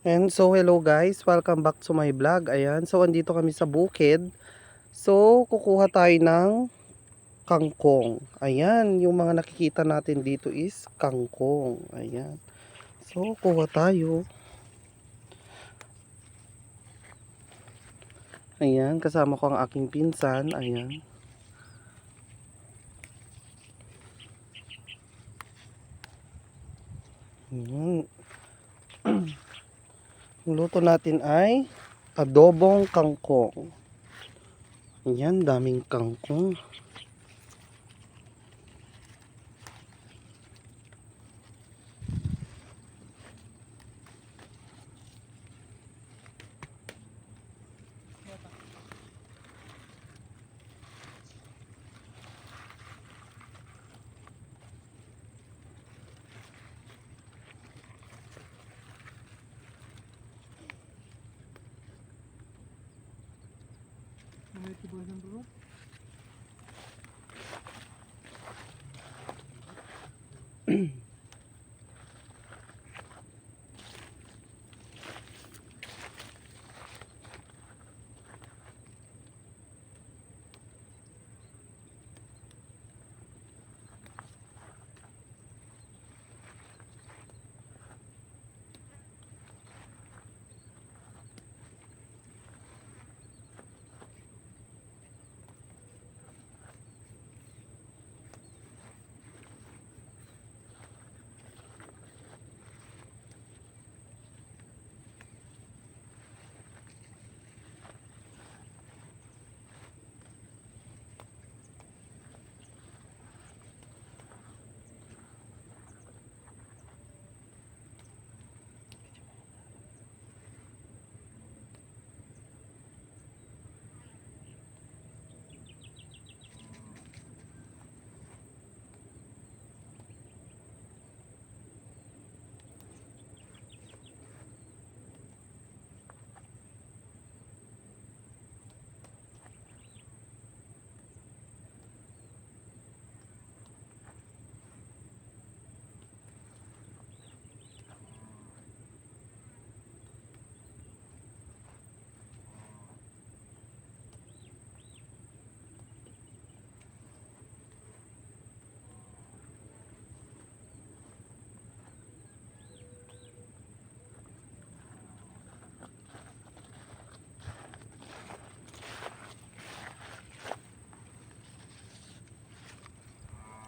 And so hello guys, welcome back to my vlog. Ayan, so andito kami sa bukid. So kukuha tayo ng kangkong. Ayan, yung mga nakikita natin dito is kangkong. Ayan. So kuha tayo. Ayan, kasama ko ang aking pinsan. Ayan. Ayan. Ang luto natin ay adobong kangkong. Ayan, daming kangkong.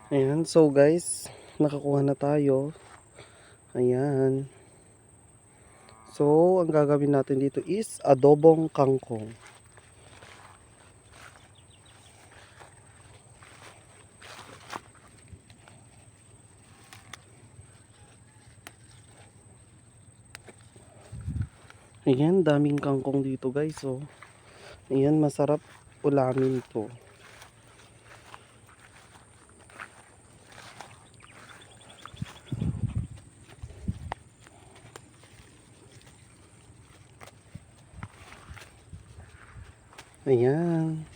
Ayan, so guys, nakakuha na tayo. Ayan. So, ang gagawin natin dito is adobong kangkong. Ayan, daming kangkong dito guys. So, ayan, masarap ulamin to. Ayan.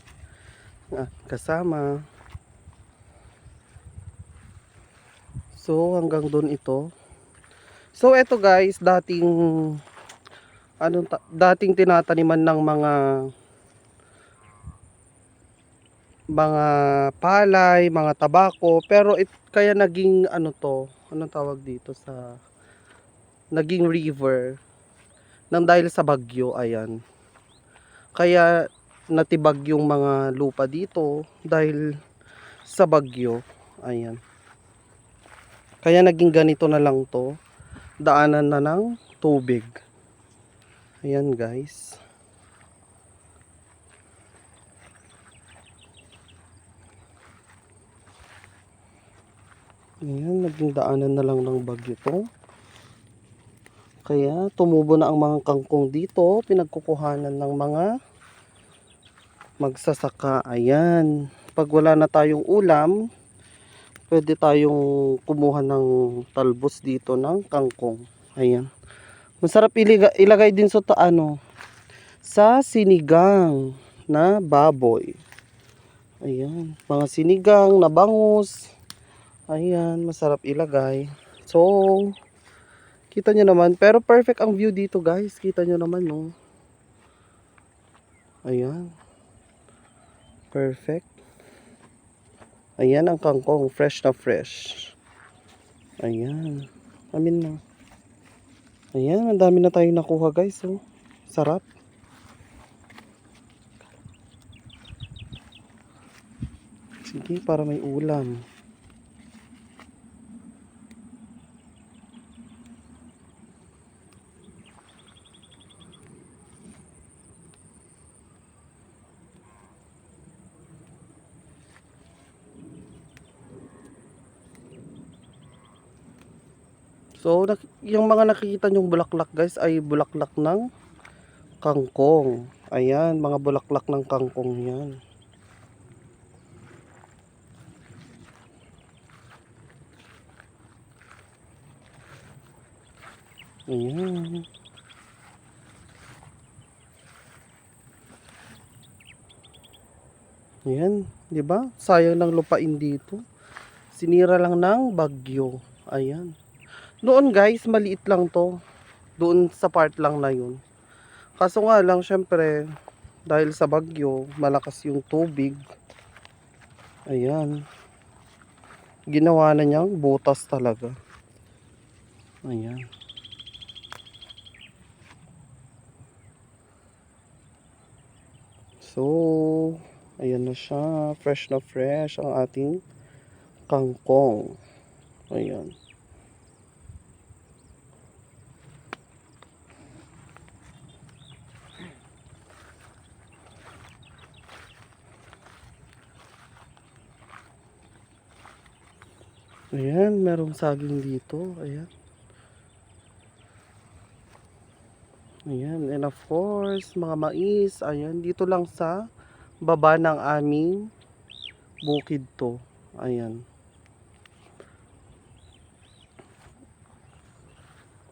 Kasama. So, hanggang doon ito. So, eto guys, dating tinataniman ng mga palay, mga tabako, pero kaya naging ano to, anong tawag dito sa naging river nang dahil sa bagyo, ayan. Kaya natibag yung mga lupa dito dahil sa bagyo, ayan. Kaya naging ganito na lang to, daanan na ng tubig. Ayan guys. Ayan, naging daanan na lang ng bagyo to. Kaya tumubo na ang mga kangkong dito, pinagkukuhanan ng mga magsasaka. Ayan. Pag wala na tayong ulam, pwede tayong kumuha ng talbos dito ng kangkong. Ayan. Masarap ilagay din sa sinigang na baboy. Ayan. Mga sinigang na bangus. Ayan. Masarap ilagay. So, Kita nyo naman. Pero perfect ang view dito guys. Kita nyo naman no. Ayan. Perfect. Ayan ang kangkong. Fresh na fresh. Ayan. Amin na. Ayan. Ang dami na tayong nakuha guys. Oh. Sarap. Sige, para may ulam. So, yung mga nakikita nyong bulaklak guys ay bulaklak ng kangkong. Ayan, mga bulaklak ng kangkong yan. Ayan. Ayan, 'di ba? Sayang ng lupain dito. Sinira lang ng bagyo. Ayan. Noon guys, maliit lang 'to. Doon sa part lang na 'yun. Kaso nga lang syempre dahil sa bagyo, malakas yung tubig. Ayan. Ginawa na niyang butas talaga. Ayan. So, ayan na siya. Fresh na fresh ang ating kangkong. Ayan. Ayan, merong saging dito. Ayan. Ayan, and of course, mga mais. Ayan, dito lang sa baba ng aming bukid to. Ayan.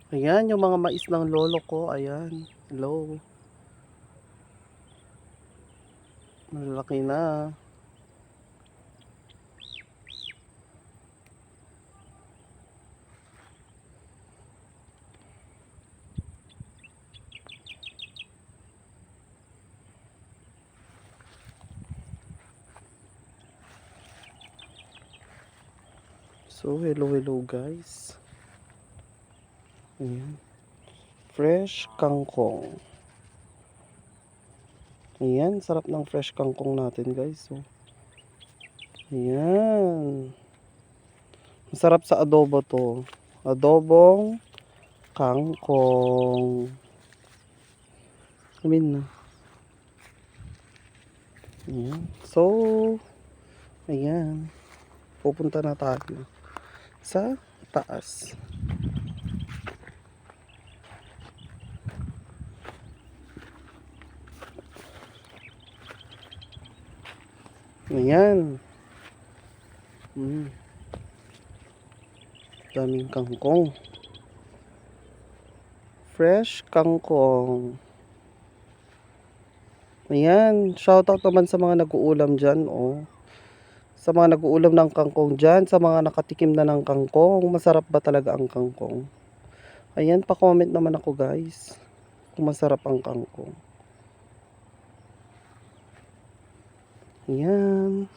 Ayan, yung mga mais ng lolo ko. Ayan. Hello. Malaki na. So, hello guys. Ayan. Fresh kangkong. Ayan, sarap ng fresh kangkong natin guys. So, ayan. Masarap sa adobo to. Adobong kangkong. Amin na. Ayan. So, ayan. Pupunta na tayo sa taas. Ayan. Daming kangkong. Fresh kangkong. Ayan. Shoutout naman sa mga nag-uulam dyan. Oh. Sa mga nag-uulam ng kangkong dyan. Sa mga nakatikim na ng kangkong. Masarap ba talaga ang kangkong? Ayan. Pa-comment naman ako guys. Kung masarap ang kangkong. Ayan.